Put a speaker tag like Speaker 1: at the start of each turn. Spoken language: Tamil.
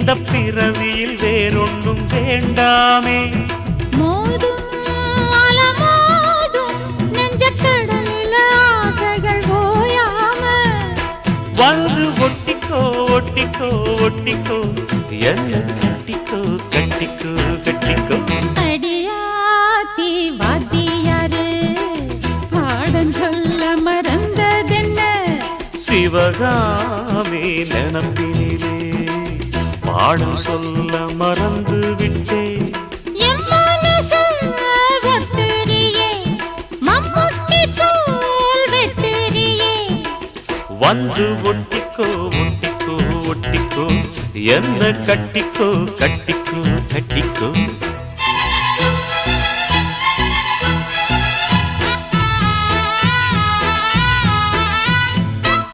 Speaker 1: இந்த பிறவியில் வேறொன்றும் வேண்டாமே.
Speaker 2: மோதும் அலமோதும் நெஞ்சக்கடலில் ஆசைகள் ஓயாம
Speaker 1: வந்து ஒட்டிக்கோ ஒட்டிக்கோ ஒட்டிக்கோ என்ன கட்டிக்கோ கட்டிக்கோ கட்டிக்கோ.
Speaker 2: அடியாத்தி வாத்தியாரு பாடம் சொல்ல மறந்ததென்ன
Speaker 1: சிவகாமி நினப்பினிலே பாடம் சொல்ல மறந்து விட்டேன்.
Speaker 2: என் மனசு ஒட்டுறியே மம்முட்டி போல் வெட்டுறியே
Speaker 1: வந்து ஒட்டிக்கோ ஒட்டிக்கோ ஒட்டிக்கோ என்ன கட்டிக்கோ கட்டிக்கோ கட்டிக்கோ.